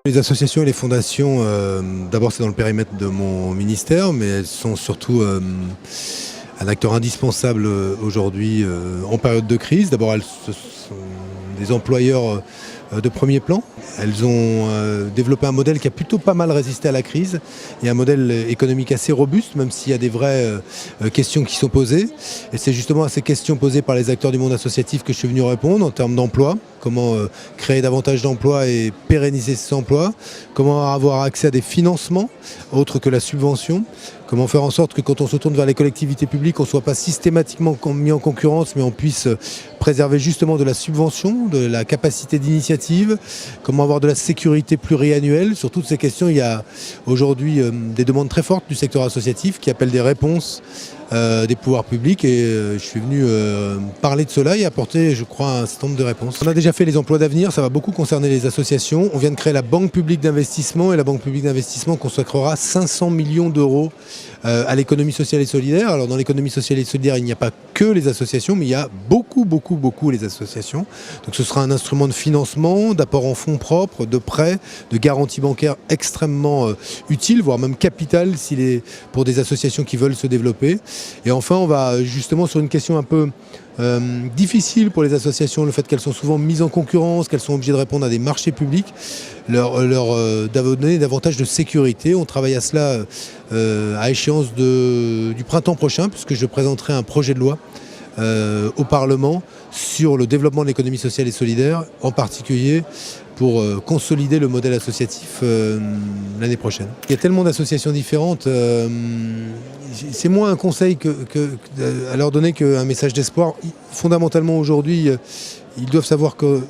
Les associations et les fondations, d'abord c'est dans le périmètre de mon ministère, mais elles sont surtout un acteur indispensable aujourd'hui en période de crise. D'abord elles sont des employeurs de premier plan. Elles ont développé un modèle qui a plutôt pas mal résisté à la crise et un modèle économique assez robuste, même s'il y a des vraies questions qui sont posées. Et c'est justement à ces questions posées par les acteurs du monde associatif que je suis venu répondre en termes d'emploi. Comment créer davantage d'emplois et pérenniser ces emplois. Comment avoir accès à des financements autres que la subvention. Comment faire en sorte que quand on se tourne vers les collectivités publiques, on ne soit pas systématiquement mis en concurrence, mais on puisse préserver justement de la subvention, de la capacité d'initiative. Comment avoir de la sécurité pluriannuelle. Sur toutes ces questions, il y a aujourd'hui des demandes très fortes du secteur associatif qui appellent des réponses des pouvoirs publics et je suis venu parler de cela et apporter, je crois, un certain nombre de réponses. On a déjà fait les emplois d'avenir, ça va beaucoup concerner les associations. On vient de créer la Banque publique d'investissement et la Banque publique d'investissement consacrera 500 millions d'euros à l'économie sociale et solidaire. Alors dans l'économie sociale et solidaire, il n'y a pas que les associations, mais il y a beaucoup les associations. Donc ce sera un instrument de financement, d'apport en fonds propres, de prêts, de garantie bancaire extrêmement utile, voire même capital pour des associations qui veulent se développer. Et enfin, on va justement sur une question un peu difficile pour les associations, le fait qu'elles sont souvent mises en concurrence, qu'elles sont obligées de répondre à des marchés publics, leur donner davantage de sécurité. On travaille à cela à échéance du printemps prochain, puisque je présenterai un projet de loi au Parlement sur le développement de l'économie sociale et solidaire, en particulier pour consolider le modèle associatif l'année prochaine. Il y a tellement d'associations différentes, c'est moins un conseil à leur donner qu'un message d'espoir. Fondamentalement aujourd'hui, ils doivent savoir que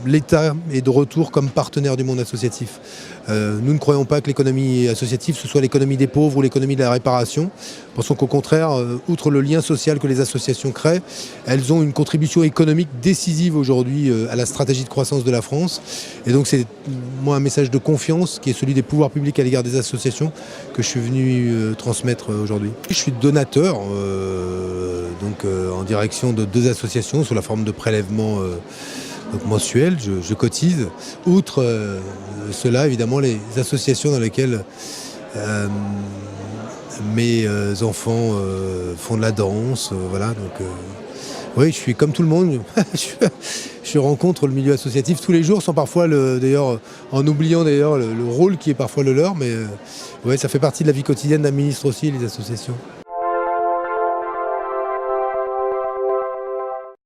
l'État est de retour comme partenaire du monde associatif. Nous ne croyons pas que l'économie associative, ce soit l'économie des pauvres ou l'économie de la réparation. Pensons qu'au contraire, outre le lien social que les associations créent, elles ont une contribution économique décisive aujourd'hui à la stratégie de croissance de la France. Et donc c'est moi un message de confiance qui est celui des pouvoirs publics à l'égard des associations que je suis venu transmettre aujourd'hui. Je suis donateur en direction de 2 associations sous la forme de prélèvement mensuel, je cotise. Outre cela, évidemment, les associations dans lesquelles mes enfants font de la danse, voilà. Donc, oui, je suis comme tout le monde. Je rencontre le milieu associatif tous les jours, sans parfois, d'ailleurs, en oubliant d'ailleurs le rôle qui est parfois le leur. Mais ouais, ça fait partie de la vie quotidienne d'un ministre aussi, les associations.